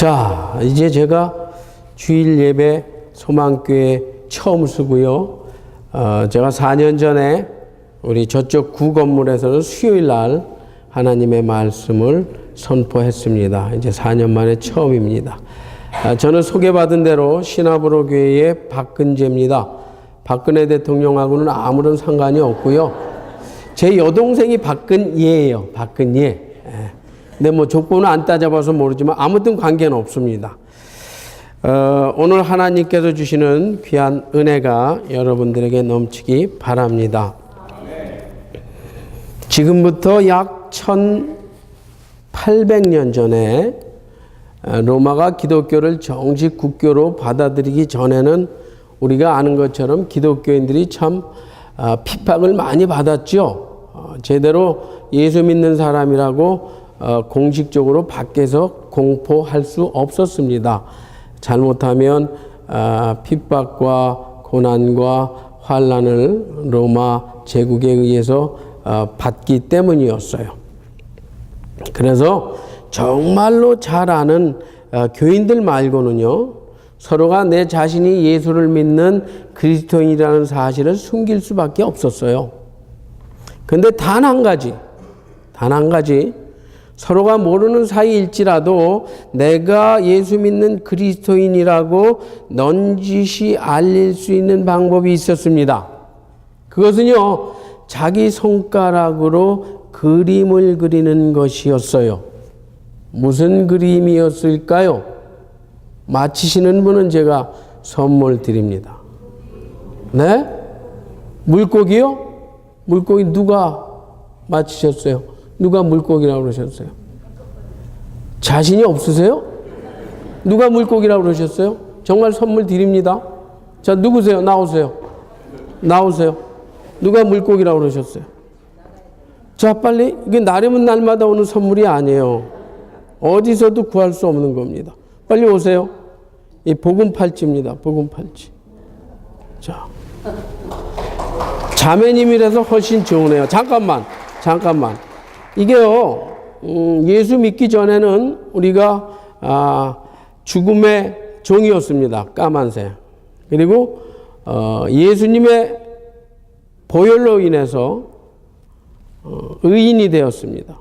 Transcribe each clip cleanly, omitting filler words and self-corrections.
자, 이제 제가 주일 예배 소망교회 처음 쓰고요. 제가 4년 전에 우리 저쪽 구 건물에서는 수요일 날 하나님의 말씀을 선포했습니다. 이제 4년 만에 처음입니다. 저는 소개받은 대로 신화부로 교회의 박근재입니다. 박근혜 대통령하고는 아무런 상관이 없고요. 제 여동생이 박근예예요. 박근예. 근데 뭐 조건은 안 따져봐서 모르지만 아무튼 관계는 없습니다. 오늘 하나님께서 주시는 귀한 은혜가 여러분들에게 넘치기 바랍니다. 지금부터 약 1800년 전에 로마가 기독교를 정식 국교로 받아들이기 전에는 우리가 아는 것처럼 기독교인들이 참 핍박을 많이 받았죠. 제대로 예수 믿는 사람이라고 공식적으로 밖에서 공포할 수 없었습니다. 잘못하면 핍박과 고난과 환난을 로마 제국에 의해서 받기 때문이었어요. 그래서 정말로 잘 아는 교인들 말고는요, 서로가 내 자신이 예수를 믿는 그리스도인이라는 사실을 숨길 수밖에 없었어요. 근데 단 한 가지, 서로가 모르는 사이일지라도 내가 예수 믿는 그리스도인이라고 넌지시 알릴 수 있는 방법이 있었습니다. 그것은요, 자기 손가락으로 그림을 그리는 것이었어요. 무슨 그림이었을까요? 맞히시는 분은 제가 선물 드립니다. 네? 물고기요? 물고기 누가 맞히셨어요? 누가 물고기라고 그러셨어요? 자신이 없으세요? 누가 물고기라고 그러셨어요? 정말 선물 드립니다. 자, 누구세요? 나오세요. 누가 물고기라고 그러셨어요? 자, 빨리. 이게 날이면 날마다 오는 선물이 아니에요. 어디서도 구할 수 없는 겁니다. 빨리 오세요. 이 복음팔찌입니다. 복음팔찌. 자, 자매님이라서 훨씬 좋으네요. 잠깐만. 이게요, 예수 믿기 전에는 우리가 죽음의 종이었습니다. 까만색. 그리고 예수님의 보혈로 인해서 의인이 되었습니다.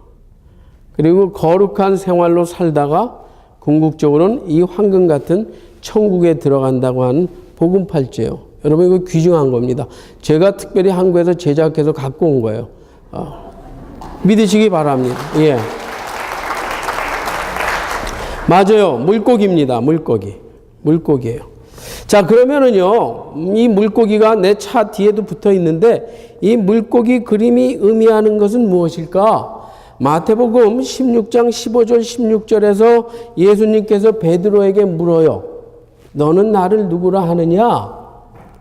그리고 거룩한 생활로 살다가 궁극적으로는 이 황금 같은 천국에 들어간다고 하는 복음팔찌예요. 여러분, 이거 귀중한 겁니다. 제가 특별히 한국에서 제작해서 갖고 온 거예요. 믿으시기 바랍니다. 예. 맞아요. 물고기입니다. 물고기예요. 자, 그러면은요, 이 물고기가 내 차 뒤에도 붙어 있는데 이 물고기 그림이 의미하는 것은 무엇일까? 마태복음 16장 15절 16절에서 예수님께서 베드로에게 물어요. 너는 나를 누구라 하느냐?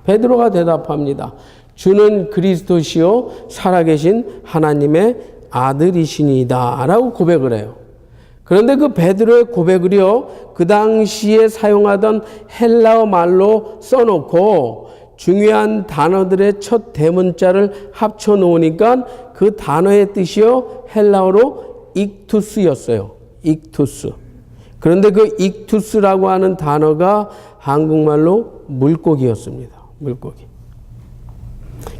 베드로가 대답합니다. 주는 그리스도시요 살아계신 하나님의 아들이시니이다 라고 고백을 해요. 그런데 그 베드로의 고백을요, 그 당시에 사용하던 헬라어 말로 써놓고 중요한 단어들의 첫 대문자를 합쳐 놓으니까 그 단어의 뜻이요, 헬라어로 익투스였어요. 익투스. 그런데 그 익투스라고 하는 단어가 한국말로 물고기였습니다. 물고기.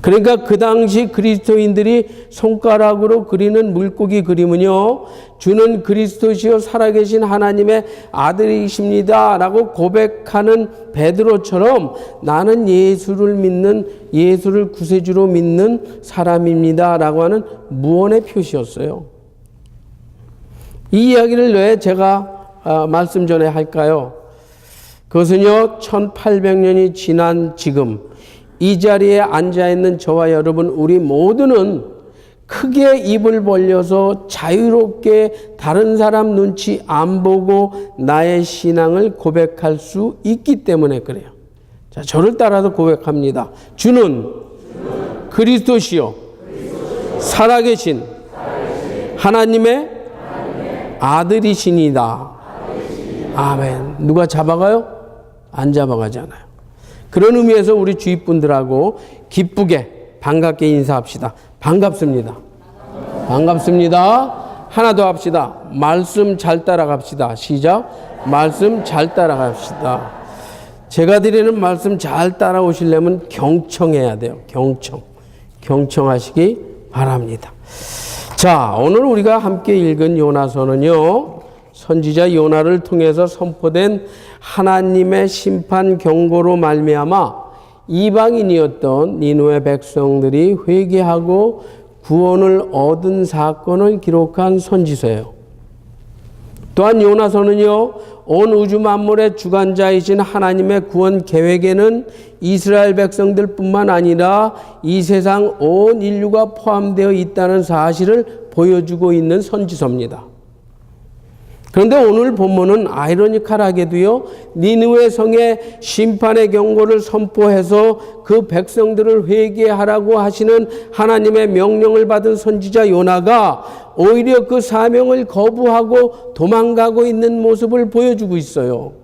그러니까 그 당시 그리스도인들이 손가락으로 그리는 물고기 그림은요, 주는 그리스도시요 살아계신 하나님의 아들이십니다 라고 고백하는 베드로처럼 나는 예수를 믿는, 예수를 구세주로 믿는 사람입니다 라고 하는 무언의 표시였어요. 이 이야기를 왜 제가 말씀 전에 할까요? 그것은요, 1800년이 지난 지금 이 자리에 앉아있는 저와 여러분, 우리 모두는 크게 입을 벌려서 자유롭게 다른 사람 눈치 안 보고 나의 신앙을 고백할 수 있기 때문에 그래요. 자, 저를 따라서 고백합니다. 주는 그리스도시요 살아계신 하나님의 아들이시니다. 아멘. 누가 잡아가요? 안 잡아가잖아요. 그런 의미에서 우리 주위 분들하고 기쁘게 반갑게 인사합시다. 반갑습니다. 하나 더 합시다. 말씀 잘 따라갑시다. 시작. 말씀 잘 따라갑시다. 제가 드리는 말씀 잘 따라오시려면 경청해야 돼요. 경청하시기 바랍니다. 자, 오늘 우리가 함께 읽은 요나서는요, 선지자 요나를 통해서 선포된 하나님의 심판 경고로 말미암아 이방인이었던 니느웨 백성들이 회개하고 구원을 얻은 사건을 기록한 선지서예요. 또한 요나서는요, 온 우주 만물의 주관자이신 하나님의 구원 계획에는 이스라엘 백성들뿐만 아니라 이 세상 온 인류가 포함되어 있다는 사실을 보여주고 있는 선지서입니다. 그런데 오늘 본문은 아이러니컬하게도요, 니느웨 성에 심판의 경고를 선포해서 그 백성들을 회개하라고 하시는 하나님의 명령을 받은 선지자 요나가 오히려 그 사명을 거부하고 도망가고 있는 모습을 보여주고 있어요.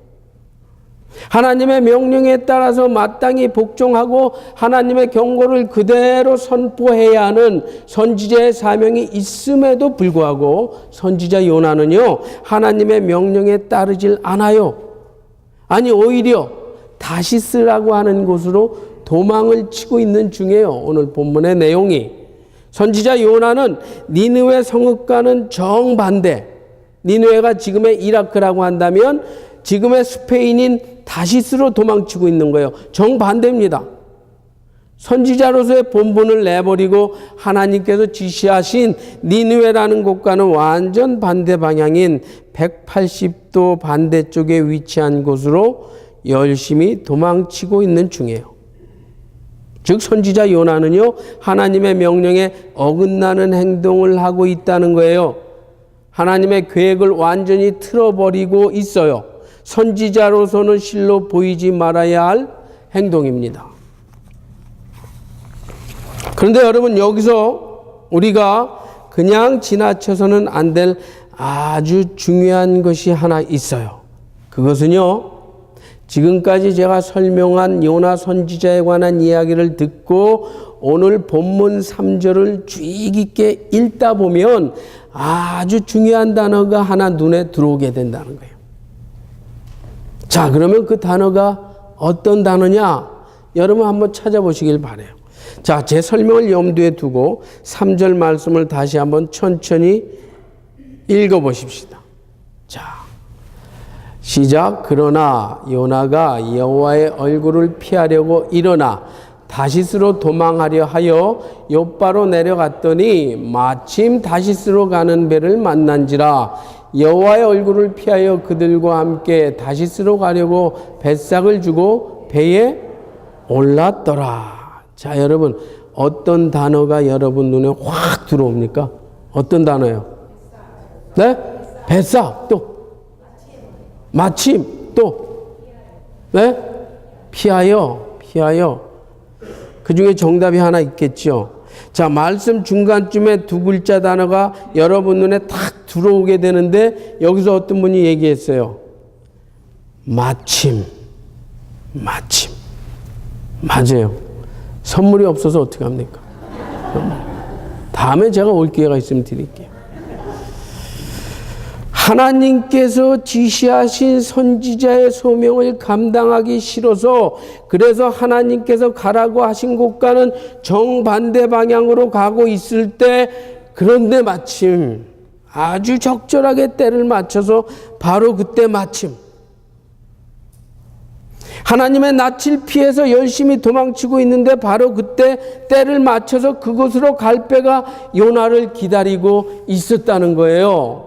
하나님의 명령에 따라서 마땅히 복종하고 하나님의 경고를 그대로 선포해야 하는 선지자의 사명이 있음에도 불구하고 선지자 요나는요, 하나님의 명령에 따르질 않아요. 아니, 오히려 다시스라고 하는 곳으로 도망을 치고 있는 중이에요. 오늘 본문의 내용이. 선지자 요나는 니느웨 성읍과는 정반대. 니느웨가 지금의 이라크라고 한다면 지금의 스페인인 다시스로 도망치고 있는 거예요. 정반대입니다. 선지자로서의 본분을 내버리고 하나님께서 지시하신 니느웨라는 곳과는 완전 반대 방향인 180도 반대쪽에 위치한 곳으로 열심히 도망치고 있는 중이에요. 즉 선지자 요나는요, 하나님의 명령에 어긋나는 행동을 하고 있다는 거예요. 하나님의 계획을 완전히 틀어버리고 있어요. 선지자로서는 실로 보이지 말아야 할 행동입니다. 그런데 여러분, 여기서 우리가 그냥 지나쳐서는 안 될 아주 중요한 것이 하나 있어요. 그것은요, 지금까지 제가 설명한 요나 선지자에 관한 이야기를 듣고 오늘 본문 3절을 주의 깊게 읽다 보면 아주 중요한 단어가 하나 눈에 들어오게 된다는 거예요. 자, 그러면 그 단어가 어떤 단어냐? 여러분 한번 찾아보시길 바라요. 자, 제 설명을 염두에 두고 3절 말씀을 다시 한번 천천히 읽어보십시다. 자, 시작. 그러나 요나가 여호와의 얼굴을 피하려고 일어나 다시스로 도망하려 하여 욥바로 내려갔더니 마침 다시스로 가는 배를 만난지라. 여호와의 얼굴을 피하여 그들과 함께 다시스로 가려고 뱃삭을 주고 배에 올랐더라. 자, 여러분, 어떤 단어가 여러분 눈에 확 들어옵니까? 어떤 단어요? 네? 뱃삭, 또 마침, 또 네? 피하여. 그 중에 정답이 하나 있겠죠. 자, 말씀 중간쯤에 두 글자 단어가 여러분 눈에 탁 들어오게 되는데 여기서 어떤 분이 얘기했어요. 마침. 맞아요. 선물이 없어서 어떻게 합니까? 다음에 제가 올 기회가 있으면 드릴게요. 하나님께서 지시하신 선지자의 소명을 감당하기 싫어서 그래서 하나님께서 가라고 하신 곳과는 정반대 방향으로 가고 있을 때 그런데 마침 아주 적절하게 때를 맞춰서 바로 그때 마침 하나님의 낯을 피해서 열심히 도망치고 있는데 바로 그때 때를 맞춰서 그곳으로 갈 배가 요나를 기다리고 있었다는 거예요.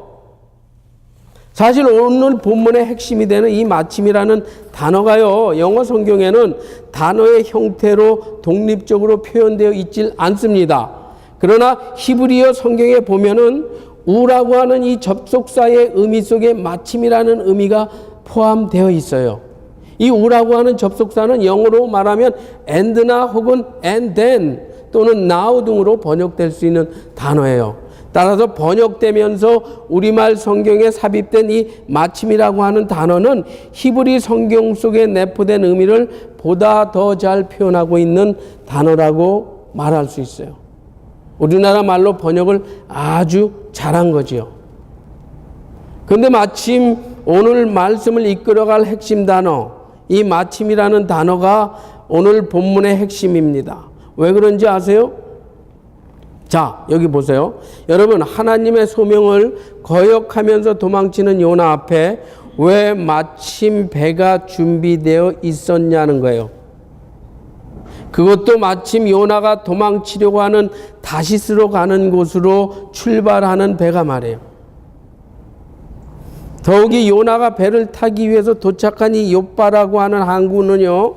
사실 오늘 본문의 핵심이 되는 이 마침이라는 단어가요, 영어 성경에는 단어의 형태로 독립적으로 표현되어 있질 않습니다. 그러나 히브리어 성경에 보면은 우라고 하는 이 접속사의 의미 속에 마침이라는 의미가 포함되어 있어요. 이 우라고 하는 접속사는 영어로 말하면 and나 혹은 and then 또는 now 등으로 번역될 수 있는 단어예요. 따라서 번역되면서 우리말 성경에 삽입된 이 마침이라고 하는 단어는 히브리 성경 속에 내포된 의미를 보다 더 잘 표현하고 있는 단어라고 말할 수 있어요. 우리나라 말로 번역을 아주 잘한 거지요. 근데 마침 오늘 말씀을 이끌어갈 핵심 단어, 이 마침이라는 단어가 오늘 본문의 핵심입니다. 왜 그런지 아세요? 자, 여기 보세요. 여러분, 하나님의 소명을 거역하면서 도망치는 요나 앞에 왜 마침 배가 준비되어 있었냐는 거예요. 그것도 마침 요나가 도망치려고 하는 다시스로 가는 곳으로 출발하는 배가 말이에요. 더욱이 요나가 배를 타기 위해서 도착한 이 욥바라고 하는 항구는요,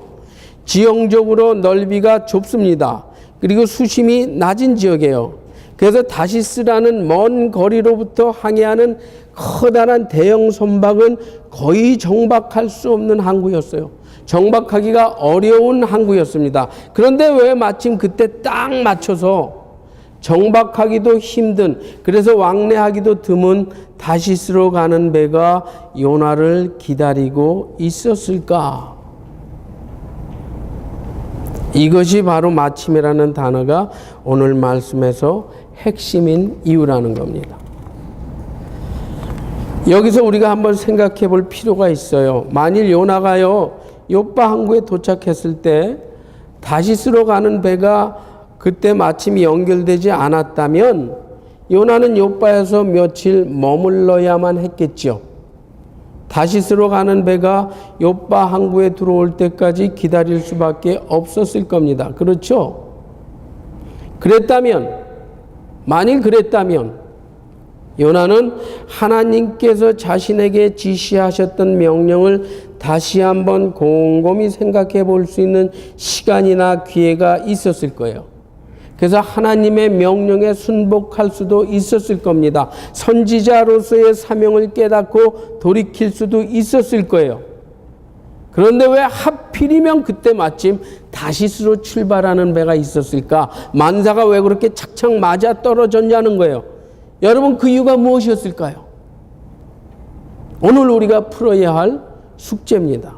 지형적으로 넓이가 좁습니다. 그리고 수심이 낮은 지역이에요. 그래서 다시스라는 먼 거리로부터 항해하는 커다란 대형 선박은 거의 정박할 수 없는 항구였어요. 정박하기가 어려운 항구였습니다. 그런데 왜 마침 그때 딱 맞춰서 정박하기도 힘든, 그래서 왕래하기도 드문 다시스로 가는 배가 요나를 기다리고 있었을까? 이것이 바로 마침이라는 단어가 오늘 말씀에서 핵심인 이유라는 겁니다. 여기서 우리가 한번 생각해 볼 필요가 있어요. 만일 요나가요, 욥바 항구에 도착했을 때 다시스로 가는 배가 그때 마침이 연결되지 않았다면 요나는 욥바에서 며칠 머물러야만 했겠죠. 다시스로 가는 배가 욥바 항구에 들어올 때까지 기다릴 수밖에 없었을 겁니다. 그렇죠? 만일 그랬다면 요나는 하나님께서 자신에게 지시하셨던 명령을 다시 한번 곰곰이 생각해 볼 수 있는 시간이나 기회가 있었을 거예요. 그래서 하나님의 명령에 순복할 수도 있었을 겁니다. 선지자로서의 사명을 깨닫고 돌이킬 수도 있었을 거예요. 그런데 왜 하필이면 그때 마침 다시스로 출발하는 배가 있었을까? 만사가 왜 그렇게 착착 맞아 떨어졌냐는 거예요. 여러분, 그 이유가 무엇이었을까요? 오늘 우리가 풀어야 할 숙제입니다.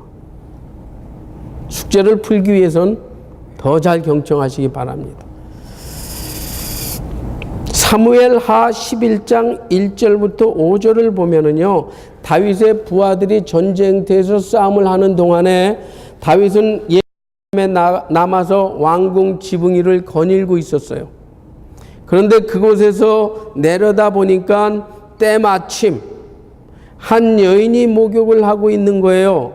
숙제를 풀기 위해선 더 잘 경청하시기 바랍니다. 사무엘하 11장 1절부터 5절을 보면은요, 다윗의 부하들이 전쟁터에서 싸움을 하는 동안에 다윗은 예루살렘에 남아서 왕궁 지붕이를 거닐고 있었어요. 그런데 그곳에서 내려다 보니까 때마침 한 여인이 목욕을 하고 있는 거예요.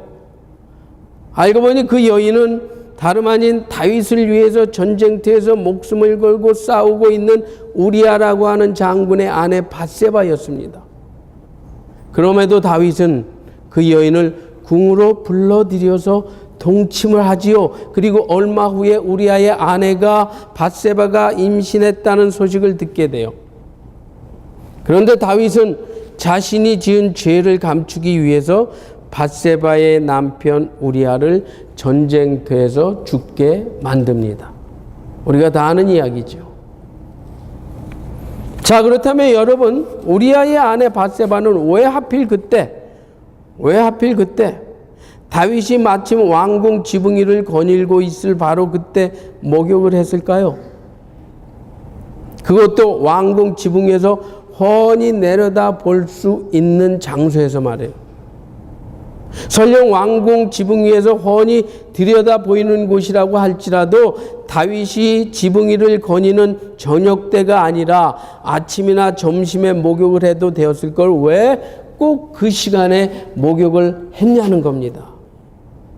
알고 보니 그 여인은 다름 아닌 다윗을 위해서 전쟁터에서 목숨을 걸고 싸우고 있는 우리아라고 하는 장군의 아내 밧세바였습니다. 그럼에도 다윗은 그 여인을 궁으로 불러들여서 동침을 하지요. 그리고 얼마 후에 우리아의 아내가 밧세바가 임신했다는 소식을 듣게 돼요. 그런데 다윗은 자신이 지은 죄를 감추기 위해서 밧세바의 남편 우리아를 전쟁터에서 죽게 만듭니다. 우리가 다 아는 이야기죠. 자, 그렇다면 여러분, 우리아의 아내 밧세바는 왜 하필 그때 다윗이 마침 왕궁 지붕이를 거닐고 있을 바로 그때 목욕을 했을까요? 그것도 왕궁 지붕에서 훤히 내려다 볼 수 있는 장소에서 말이에요. 설령 왕궁 지붕 위에서 훤히 들여다 보이는 곳이라고 할지라도 다윗이 지붕이를 거니는 저녁 때가 아니라 아침이나 점심에 목욕을 해도 되었을 걸 왜 꼭 그 시간에 목욕을 했냐는 겁니다.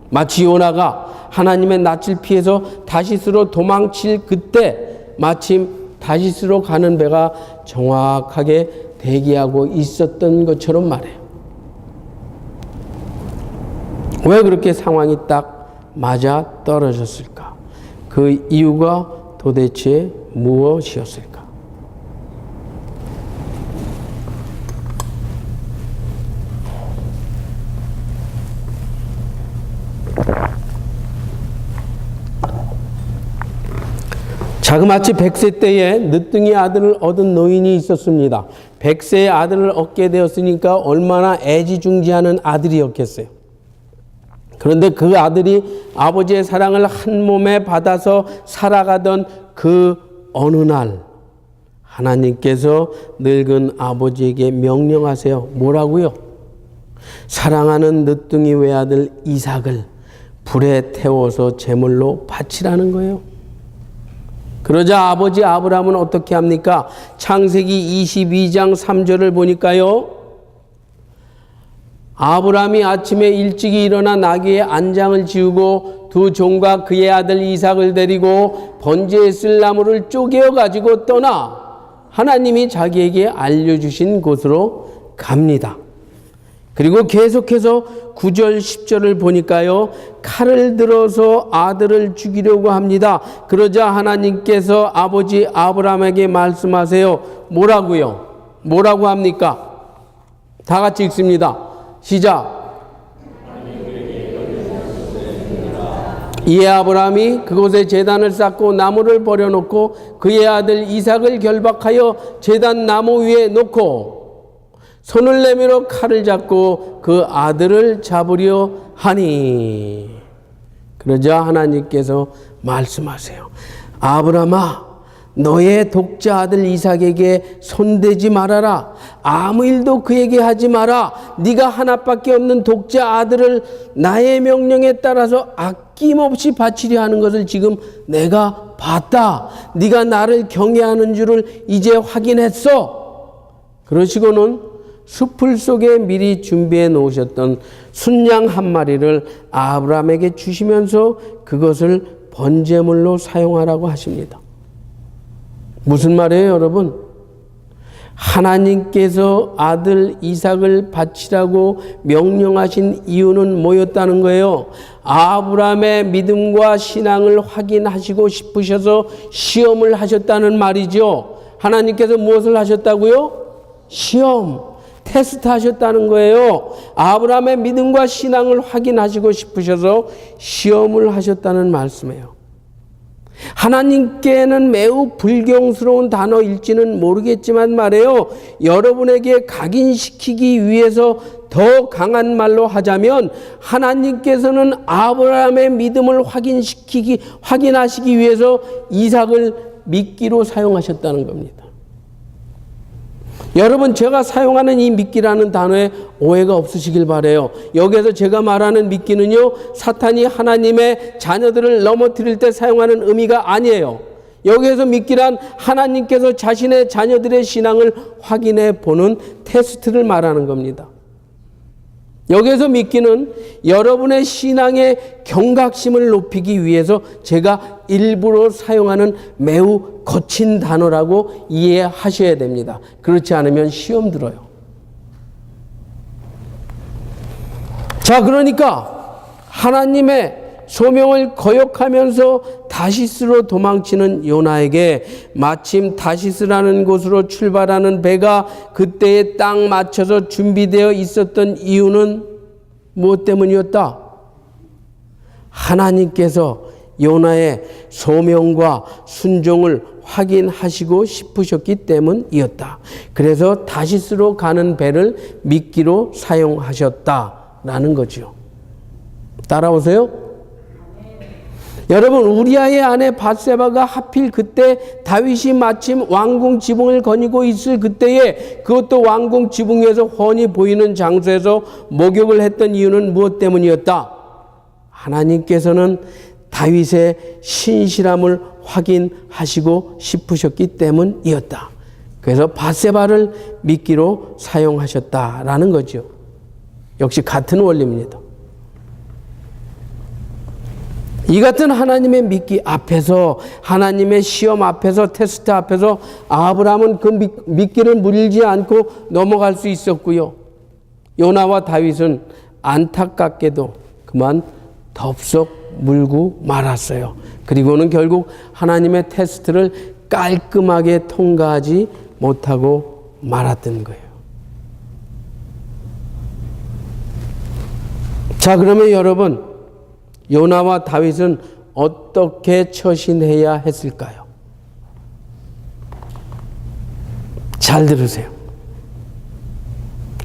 마치 요나가 하나님의 낯을 피해서 다시스로 도망칠 그때 마침 다시스로 가는 배가 정확하게 대기하고 있었던 것처럼 말해요. 왜 그렇게 상황이 딱 맞아 떨어졌을까? 그 이유가 도대체 무엇이었을까? 자그마치 100세 때에 늦둥이 아들을 얻은 노인이 있었습니다. 100세의 아들을 얻게 되었으니까 얼마나 애지중지하는 아들이었겠어요. 그런데 그 아들이 아버지의 사랑을 한 몸에 받아서 살아가던 그 어느 날 하나님께서 늙은 아버지에게 명령하세요. 뭐라고요? 사랑하는 늦둥이 외아들 이삭을 불에 태워서 제물로 바치라는 거예요. 그러자 아버지 아브라함은 어떻게 합니까? 창세기 22장 3절을 보니까요. 아브라함이 아침에 일찍이 일어나 나귀의 안장을 지우고 두 종과 그의 아들 이삭을 데리고 번제에 쓸 나무를 쪼개어 가지고 떠나 하나님이 자기에게 알려주신 곳으로 갑니다. 그리고 계속해서 9절 10절을 보니까요. 칼을 들어서 아들을 죽이려고 합니다. 그러자 하나님께서 아버지 아브라함에게 말씀하세요. 뭐라고요? 뭐라고 합니까? 다 같이 읽습니다. 시작. 이에 아브라함이 그곳에 제단을 쌓고 나무를 버려놓고 그의 아들 이삭을 결박하여 제단 나무 위에 놓고 손을 내밀어 칼을 잡고 그 아들을 잡으려 하니 그러자 하나님께서 말씀하세요. 아브라함아, 너의 독자 아들 이삭에게 손대지 말아라. 아무 일도 그에게 하지 마라. 네가 하나밖에 없는 독자 아들을 나의 명령에 따라서 아낌없이 바치려 하는 것을 지금 내가 봤다. 네가 나를 경외하는 줄을 이제 확인했어. 그러시고는 숲을 속에 미리 준비해 놓으셨던 순양 한 마리를 아브라함에게 주시면서 그것을 번제물로 사용하라고 하십니다. 무슨 말이에요, 여러분? 하나님께서 아들 이삭을 바치라고 명령하신 이유는 뭐였다는 거예요? 아브라함의 믿음과 신앙을 확인하시고 싶으셔서 시험을 하셨다는 말이죠. 하나님께서 무엇을 하셨다고요? 시험, 테스트 하셨다는 거예요. 아브라함의 믿음과 신앙을 확인하시고 싶으셔서 시험을 하셨다는 말씀이에요. 하나님께는 매우 불경스러운 단어일지는 모르겠지만 말이에요. 여러분에게 각인시키기 위해서 더 강한 말로 하자면 하나님께서는 아브라함의 믿음을 확인하시기 위해서 이삭을 미끼로 사용하셨다는 겁니다. 여러분, 제가 사용하는 이 미끼라는 단어에 오해가 없으시길 바라요. 여기에서 제가 말하는 미끼는요, 사탄이 하나님의 자녀들을 넘어뜨릴 때 사용하는 의미가 아니에요. 여기에서 미끼란 하나님께서 자신의 자녀들의 신앙을 확인해 보는 테스트를 말하는 겁니다. 여기에서 미끼는 여러분의 신앙의 경각심을 높이기 위해서 제가 일부러 사용하는 매우 거친 단어라고 이해하셔야 됩니다. 그렇지 않으면 시험 들어요. 자, 그러니까 하나님의 소명을 거역하면서 다시스로 도망치는 요나에게 마침 다시스라는 곳으로 출발하는 배가 그때에 딱 맞춰서 준비되어 있었던 이유는 무엇 때문이었다? 하나님께서 요나의 소명과 순종을 확인하시고 싶으셨기 때문이었다. 그래서 다시스로 가는 배를 미끼로 사용하셨다라는 거죠. 따라오세요? 여러분, 우리아의 아내 밧세바가 하필 그때 다윗이 마침 왕궁 지붕을 거니고 있을 그때에 그것도 왕궁 지붕 위에서 훤히 보이는 장소에서 목욕을 했던 이유는 무엇 때문이었다? 하나님께서는 다윗의 신실함을 확인하시고 싶으셨기 때문이었다. 그래서 밧세바를 미끼로 사용하셨다라는 거죠. 역시 같은 원리입니다. 이 같은 하나님의 미끼 앞에서, 하나님의 시험 앞에서, 테스트 앞에서 아브라함은 그 미끼를 물지 않고 넘어갈 수 있었고요. 요나와 다윗은 안타깝게도 그만 덥석 물고 말았어요. 그리고는 결국 하나님의 테스트를 깔끔하게 통과하지 못하고 말았던 거예요. 자, 그러면 여러분, 요나와 다윗은 어떻게 처신해야 했을까요? 잘 들으세요.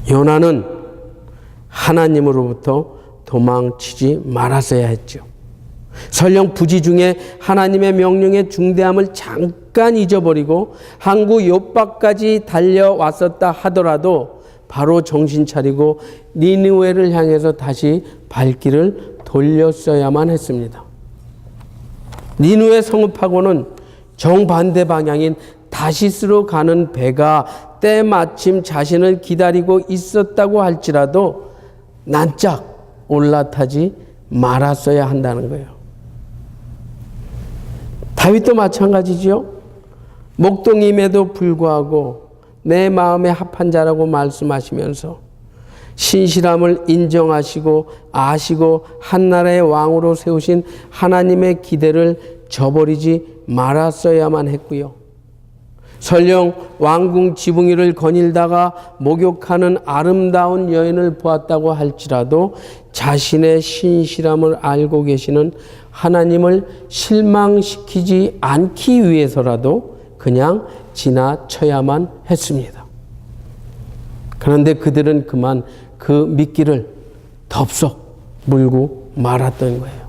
요나는 하나님으로부터 도망치지 말았어야 했죠. 설령 부지 중에 하나님의 명령의 중대함을 잠깐 잠깐 잊어버리고 항구 요바까지 달려왔었다 하더라도 바로 정신 차리고 니느웨를 향해서 다시 발길을 돌렸어야만 했습니다. 니느웨 성읍하고는 정반대 방향인 다시스로 가는 배가 때마침 자신을 기다리고 있었다고 할지라도 난짝 올라타지 말았어야 한다는 거예요. 다윗도 마찬가지죠. 목동임에도 불구하고 내 마음에 합한 자라고 말씀하시면서 신실함을 인정하시고 아시고 한나라의 왕으로 세우신 하나님의 기대를 저버리지 말았어야만 했고요. 설령 왕궁 지붕 위를 거닐다가 목욕하는 아름다운 여인을 보았다고 할지라도 자신의 신실함을 알고 계시는 하나님을 실망시키지 않기 위해서라도 그냥 지나쳐야만 했습니다. 그런데 그들은 그만 그 미끼를 덥석 물고 말았던 거예요.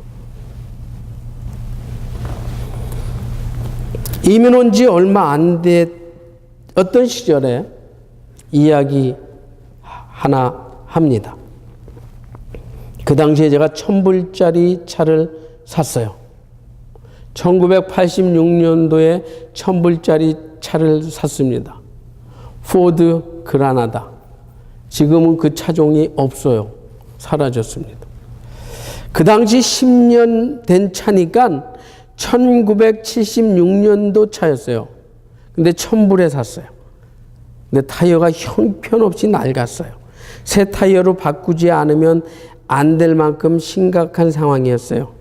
이민 온 지 얼마 안 됐던 시절에 이야기 하나 합니다. 그 당시에 제가 1000불짜리 차를 샀어요. 1986년도에 1000불짜리 차를 샀습니다. 포드 그라나다. 지금은 그 차종이 없어요. 사라졌습니다. 그 당시 10년 된 차니까 1976년도 차였어요. 근데 1000불에 샀어요. 근데 타이어가 형편없이 낡았어요. 새 타이어로 바꾸지 않으면 안 될 만큼 심각한 상황이었어요.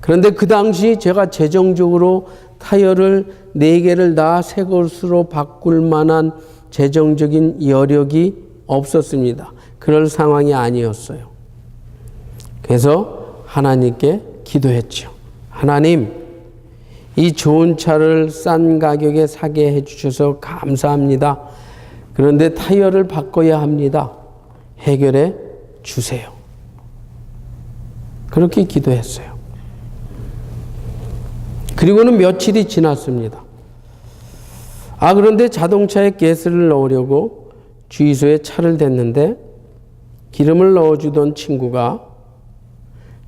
그런데 그 당시 제가 재정적으로 타이어를 4개를 다 새 것으로 바꿀 만한 재정적인 여력이 없었습니다. 그럴 상황이 아니었어요. 그래서 하나님께 기도했죠. 하나님, 이 좋은 차를 싼 가격에 사게 해주셔서 감사합니다. 그런데 타이어를 바꿔야 합니다. 해결해 주세요. 그렇게 기도했어요. 그리고는 며칠이 지났습니다. 그런데 자동차에 가스를 넣으려고 주유소에 차를 댔는데 기름을 넣어주던 친구가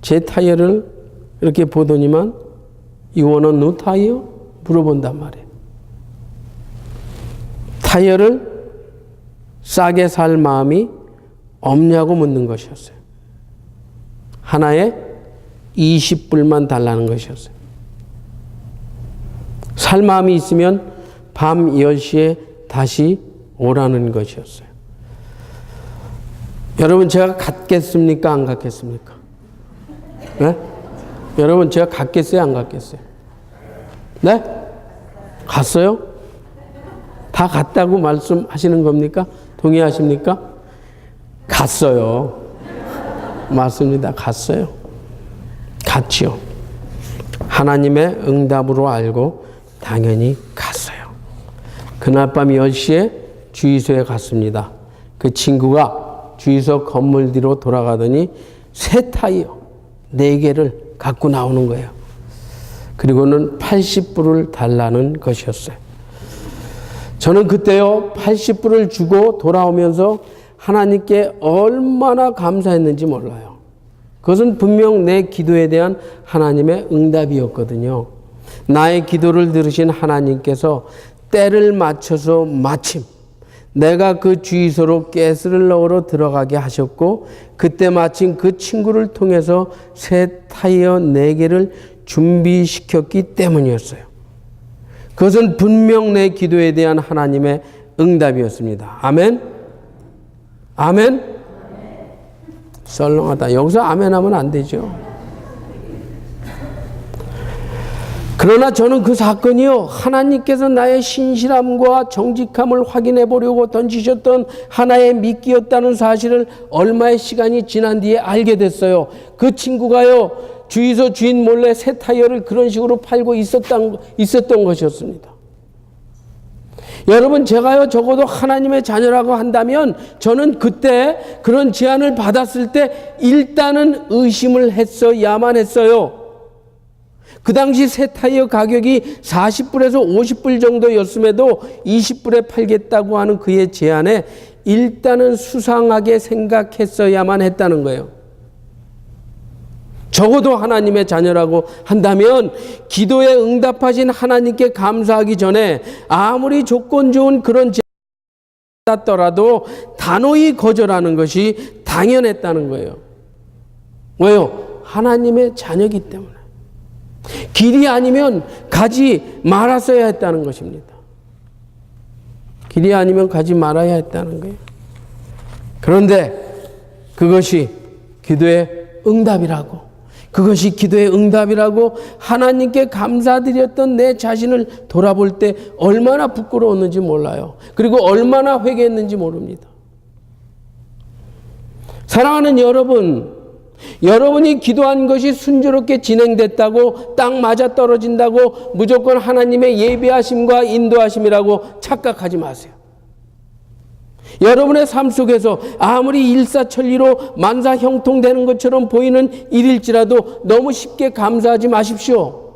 제 타이어를 이렇게 보더니만 You want a new tire? 물어본단 말이에요. 타이어를 싸게 살 마음이 없냐고 묻는 것이었어요. 하나에 20불만 달라는 것이었어요. 살 마음이 있으면 밤 10시에 다시 오라는 것이었어요. 여러분, 제가 갔겠습니까? 안 갔겠습니까? 네? 여러분, 제가 갔겠어요? 안 갔겠어요? 네? 갔어요? 다 갔다고 말씀하시는 겁니까? 동의하십니까? 갔어요. 맞습니다. 갔어요. 갔지요. 하나님의 응답으로 알고 당연히 갔어요. 그날 밤 10시에 주유소에 갔습니다. 그 친구가 주유소 건물 뒤로 돌아가더니 새 타이어 4개를 갖고 나오는 거예요. 그리고는 80불을 달라는 것이었어요. 저는 그때요 80불을 주고 돌아오면서 하나님께 얼마나 감사했는지 몰라요. 그것은 분명 내 기도에 대한 하나님의 응답이었거든요. 나의 기도를 들으신 하나님께서 때를 맞춰서 마침 내가 그 주유소로 가스를 넣으러 들어가게 하셨고 그때 마침 그 친구를 통해서 새 타이어 4개를 준비시켰기 때문이었어요. 그것은 분명 내 기도에 대한 하나님의 응답이었습니다. 아멘? 아멘? 썰렁하다. 여기서 아멘 하면 안 되죠. 그러나 저는 그 사건이요, 하나님께서 나의 신실함과 정직함을 확인해 보려고 던지셨던 하나의 미끼였다는 사실을 얼마의 시간이 지난 뒤에 알게 됐어요. 그 친구가요, 주유소 주인 몰래 새 타이어를 그런 식으로 팔고 있었던 것이었습니다. 여러분, 제가요, 적어도 하나님의 자녀라고 한다면 저는 그때 그런 제안을 받았을 때 일단은 의심을 했어야만 했어요. 그 당시 새 타이어 가격이 40불에서 50불 정도였음에도 20불에 팔겠다고 하는 그의 제안에 일단은 수상하게 생각했어야만 했다는 거예요. 적어도 하나님의 자녀라고 한다면 기도에 응답하신 하나님께 감사하기 전에 아무리 조건 좋은 그런 제안을 받았더라도 단호히 거절하는 것이 당연했다는 거예요. 왜요? 하나님의 자녀이기 때문에. 길이 아니면 가지 말았어야 했다는 것입니다. 길이 아니면 가지 말아야 했다는 거예요. 그런데 그것이 기도의 응답이라고, 그것이 기도의 응답이라고 하나님께 감사드렸던 내 자신을 돌아볼 때 얼마나 부끄러웠는지 몰라요. 그리고 얼마나 회개했는지 모릅니다. 사랑하는 여러분, 여러분이 기도한 것이 순조롭게 진행됐다고, 딱 맞아 떨어진다고 무조건 하나님의 예비하심과 인도하심이라고 착각하지 마세요. 여러분의 삶 속에서 아무리 일사천리로 만사형통되는 것처럼 보이는 일일지라도 너무 쉽게 감사하지 마십시오.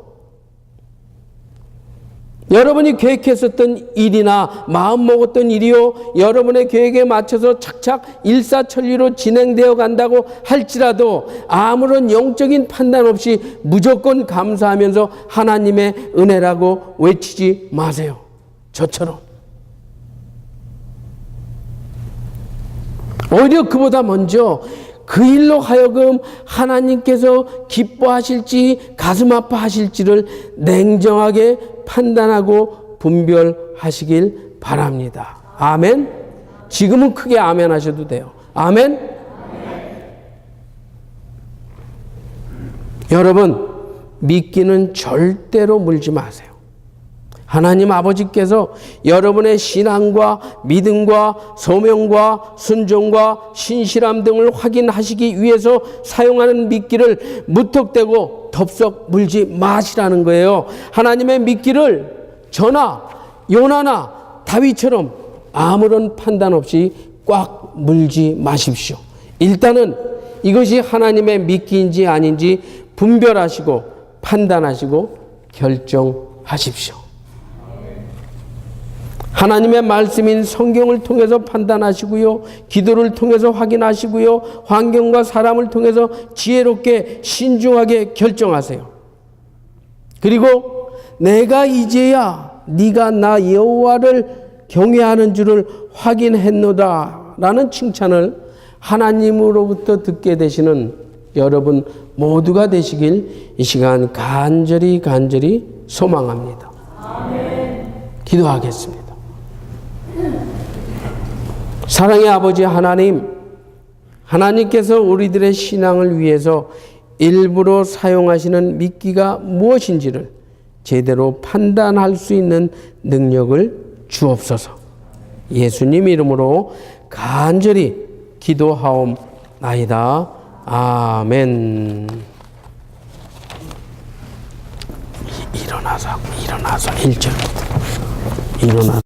여러분이 계획했었던 일이나 마음먹었던 일이요, 여러분의 계획에 맞춰서 착착 일사천리로 진행되어 간다고 할지라도 아무런 영적인 판단 없이 무조건 감사하면서 하나님의 은혜라고 외치지 마세요. 저처럼. 오히려 그보다 먼저 그 일로 하여금 하나님께서 기뻐하실지 가슴 아파하실지를 냉정하게 판단하고 분별하시길 바랍니다. 아멘. 지금은 크게 아멘 하셔도 돼요. 아멘. 여러분, 미끼는 절대로 물지 마세요. 하나님 아버지께서 여러분의 신앙과 믿음과 소명과 순종과 신실함 등을 확인하시기 위해서 사용하는 미끼를 무턱대고 덥석 물지 마시라는 거예요. 하나님의 미끼를 저나 요나나 다윗처럼 아무런 판단 없이 꽉 물지 마십시오. 일단은 이것이 하나님의 미끼인지 아닌지 분별하시고 판단하시고 결정하십시오. 하나님의 말씀인 성경을 통해서 판단하시고요, 기도를 통해서 확인하시고요, 환경과 사람을 통해서 지혜롭게 신중하게 결정하세요. 그리고 내가 이제야 네가 나 여호와를 경외하는 줄을 확인했노다 라는 칭찬을 하나님으로부터 듣게 되시는 여러분 모두가 되시길 이 시간 간절히 소망합니다. 기도하겠습니다. 사랑의 아버지 하나님, 하나님께서 우리들의 신앙을 위해서 일부러 사용하시는 미끼가 무엇인지를 제대로 판단할 수 있는 능력을 주옵소서. 예수님 이름으로 간절히 기도하옵나이다. 아멘. 일어나서 1절 일어나서